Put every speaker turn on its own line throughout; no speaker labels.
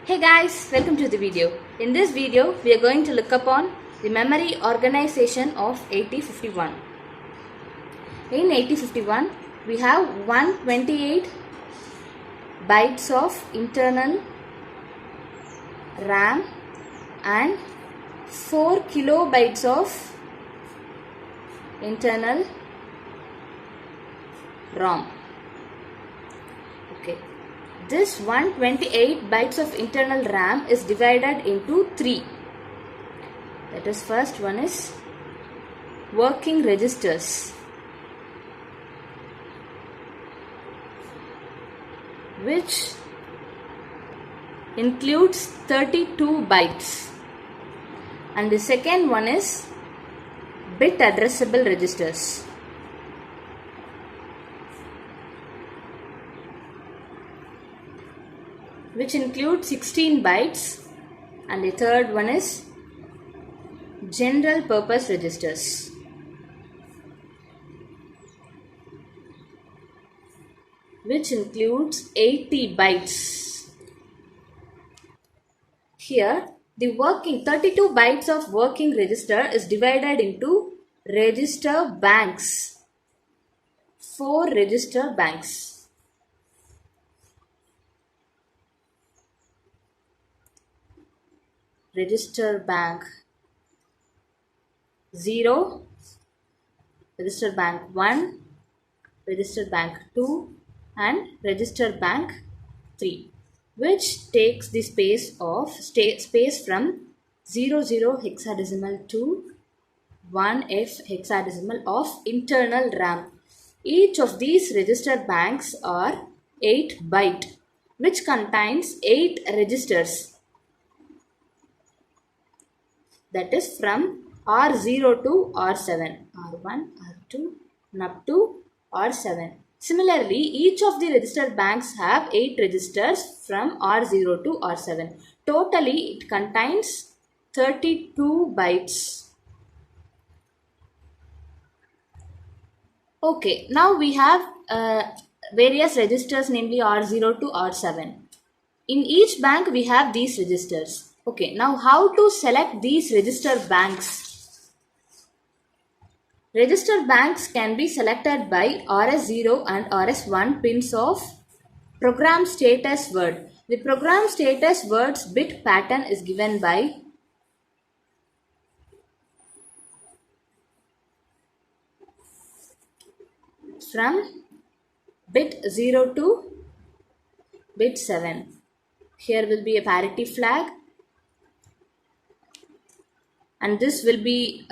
Hey guys, welcome to the video. In this video, we are going to look upon the memory organization of 8051. In 8051, we have 128 bytes of internal RAM and 4 kilobytes of internal ROM. Okay. This 128 bytes of internal RAM is divided into 3. That is, first one is working registers, which includes 32 bytes, and the second one is bit addressable registers, which includes 16 bytes, and the third one is general purpose registers, which includes 80 bytes. Here, the 32 bytes of working register is divided into register banks, 4 register banks. Register bank 0, register bank 1, register bank 2 and register bank 3, which takes the space from 00 hexadecimal to 1F hexadecimal of internal RAM. Each of these register banks are 8 byte, which contains 8 registers. That is from R0 to R7, R1, R2 and up to R7. Similarly, each of the register banks have 8 registers from R0 to R7. Totally, it contains 32 bytes. Okay, now we have various registers, namely R0 to R7. In each bank, we have these registers. Okay, now how to select these register banks? Register banks can be selected by RS0 and RS1 pins of program status word. The program status word's bit pattern is given by from bit 0 to bit 7. Here will be a parity flag, and this will be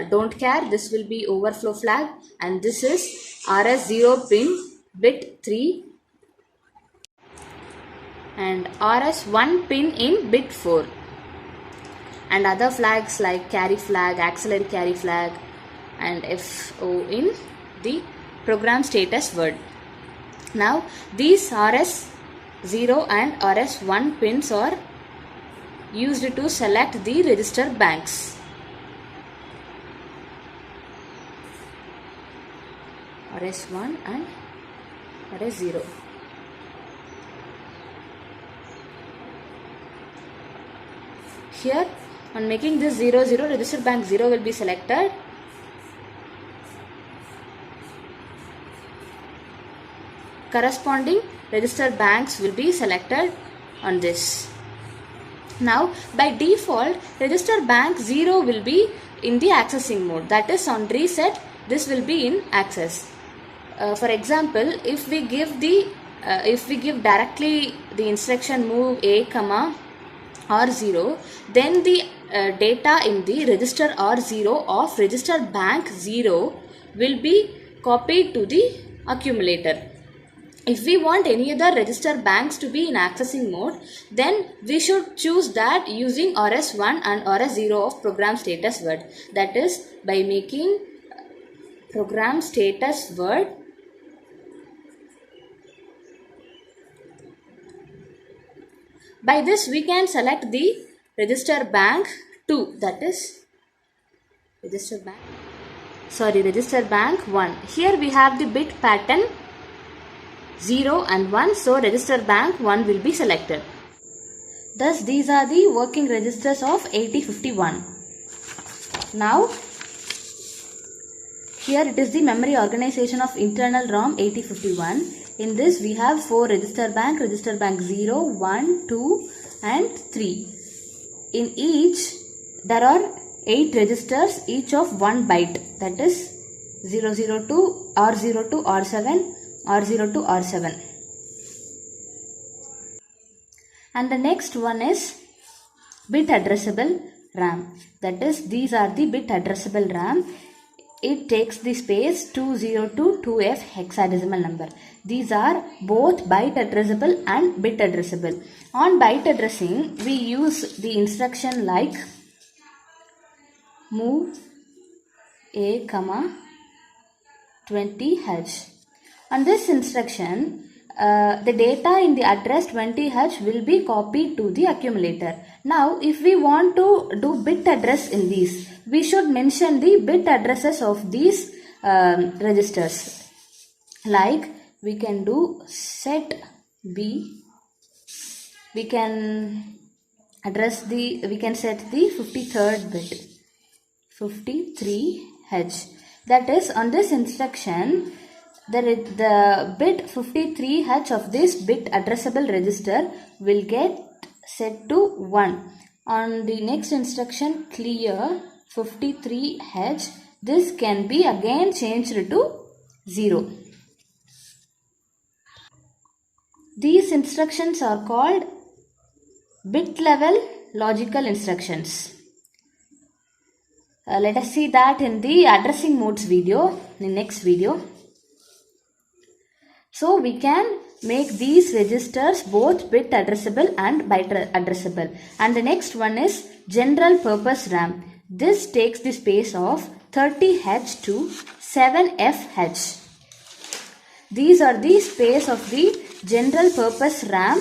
don't care, this will be overflow flag, and this is RS0 pin bit 3 and RS1 pin in bit 4, and other flags like carry flag, auxiliary carry flag and FO in the program status word. Now these RS0 and RS1 pins are used to select the register banks. RS1 and RS0. Here, on making this 00, register bank 0 will be selected. Corresponding register banks will be selected on this. Now, by default, register bank 0 will be in the accessing mode. That is, on reset, this will be in access. For example, if we give directly the instruction move A, R0, then the data in the register R0 of register bank 0 will be copied to the accumulator. If we want any other register banks to be in accessing mode, then we should choose that using RS1 and RS0 of program status word. That is, by making program status word by this we can select the register bank 2, that is register bank 1. Here we have the bit pattern 0 and 1, so register bank 1 will be selected. Thus these are the working registers of 8051. Now here it is the memory organization of internal ROM 8051. In this we have 4 register bank 0, 1, 2 and 3. In each there are 8 registers, each of 1 byte, that is 002, R02, R7, R02, R7. And the next one is bit addressable RAM. That is, these are the bit addressable RAM. It takes the space 202 2F hexadecimal number. These are both byte addressable and bit addressable. On byte addressing, we use the instruction like move A, 20H. On this instruction, the data in the address 20H will be copied to the accumulator. Now, if we want to do bit address in these, we should mention the bit addresses of these registers. Like we can do set B. We can set the 53rd bit, 53H. That is, on this instruction, the bit 53H of this bit addressable register will get set to 1. On the next instruction, clear 53H, this can be again changed to 0. These instructions are called bit level logical instructions. Let us see that in the addressing modes video, in next video. So we can make these registers both bit addressable and byte addressable. And the next one is general purpose RAM. This takes the space of 30H to 7FH. These are the space of the general purpose RAM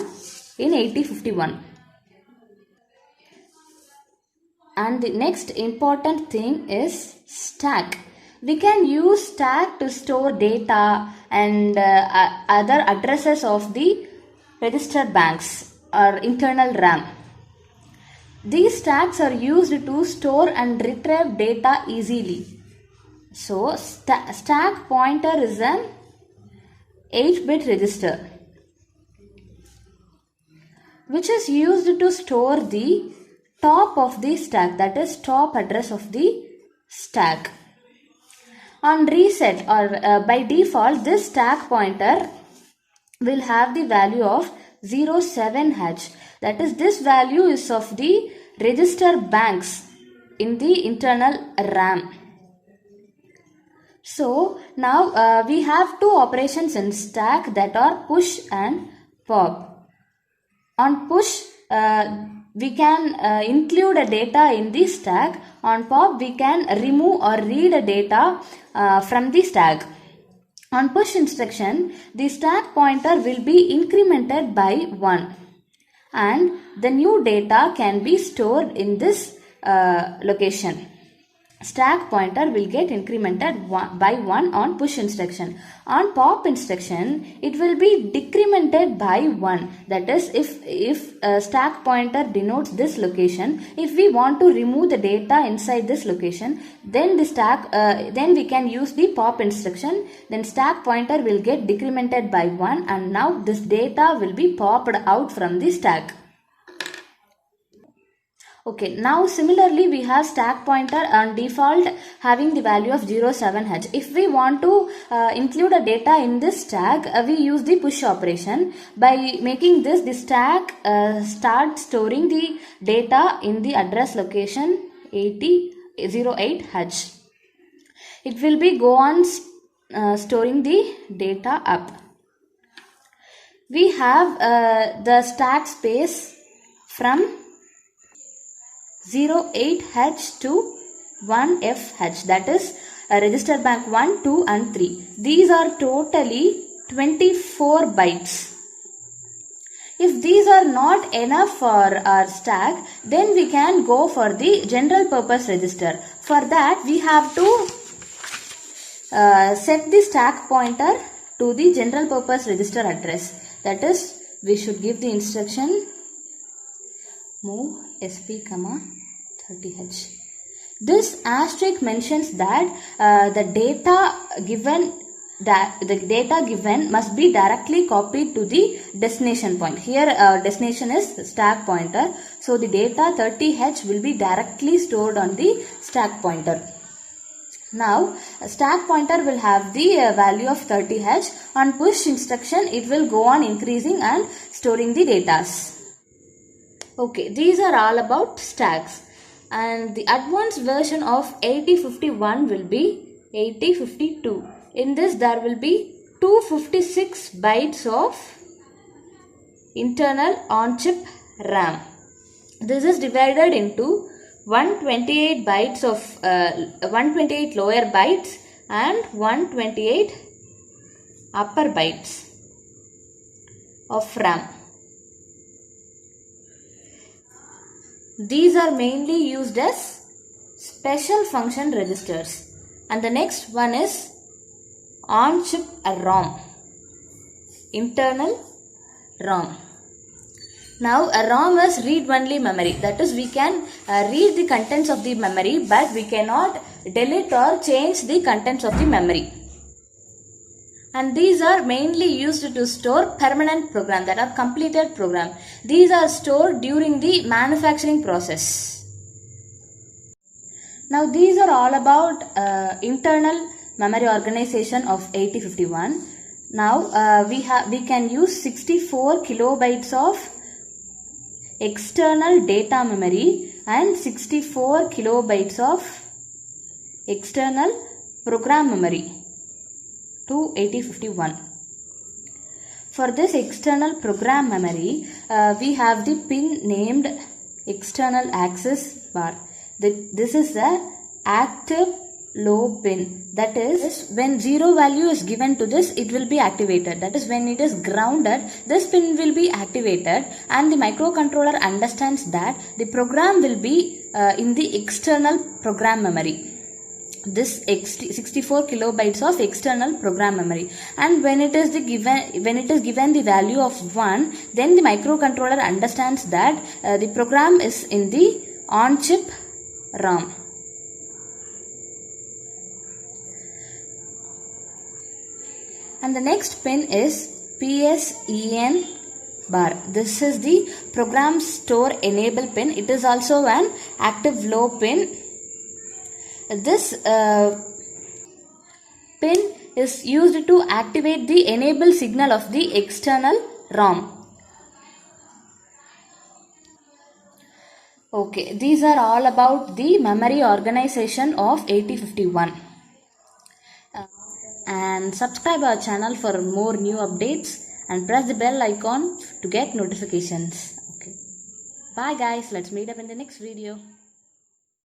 in 8051. And the next important thing is stack. We can use stack to store data and other addresses of the register banks or internal RAM. These stacks are used to store and retrieve data easily. So stack pointer is an 8-bit register which is used to store the top of the stack, that is top address of the stack. On reset or by default, this stack pointer will have the value of 07H. That is, this value is of the register banks in the internal RAM. So now we have two operations in stack, that are push and pop. On push, we can include a data in the stack. On pop, we can remove or read a data from the stack. On push instruction, the stack pointer will be incremented by 1 and the new data can be stored in this location. Stack pointer will get incremented by 1 on push instruction. On pop instruction, it will be decremented by 1. That is, if stack pointer denotes this location, if we want to remove the data inside this location, then then we can use the pop instruction. Then stack pointer will get decremented by 1 and now this data will be popped out from the stack. Okay, now similarly we have stack pointer on default having the value of 07H. If we want to include a data in this stack, we use the push operation. By making this, the stack starts storing the data in the address location 08H. It will be go on storing the data up. We have the stack space from 08H to 1FH, that is register bank 1, 2 and 3. These are totally 24 bytes. If these are not enough for our stack, then we can go for the general purpose register. For that, we have to set the stack pointer to the general purpose register address. That is, we should give the instruction move sp comma 30h. This asterisk mentions that the data given must be directly copied to the destination point. Here destination is stack pointer, so the data 30h will be directly stored on the stack pointer. Now stack pointer will have the value of 30h. On push instruction it will go on increasing and storing the datas. Okay, these are all about stacks. And the advanced version of 8051 will be 8052. In this there will be 256 bytes of internal on-chip RAM. This is divided into 128 bytes of 128 lower bytes and 128 upper bytes of RAM. These are mainly used as special function registers. And the next one is on-chip ROM, internal ROM. Now a ROM is read-only memory. That is, we can read the contents of the memory, but we cannot delete or change the contents of the memory. And these are mainly used to store permanent program, that are completed program. These are stored during the manufacturing process. Now these are all about internal memory organization of 8051. Now we can use 64 kilobytes of external data memory and 64 kilobytes of external program memory to 8051. For this external program memory, we have the pin named external access bar. This is the active low pin. That is, when 0 value is given to this, it will be activated. That is, when it is grounded, this pin will be activated, and the microcontroller understands that the program will be in the external program memory. This 64 kilobytes of external program memory, and when it is given the value of 1, then the microcontroller understands that the program is in the on-chip ROM. And the next pin is PSEN bar. This is the program store enable pin. It is also an active low pin. This pin is used to activate the enable signal of the external ROM. Okay, these are all about the memory organization of 8051. And subscribe our channel for more new updates and press the bell icon to get notifications. Okay, bye guys, let's meet up in the next video.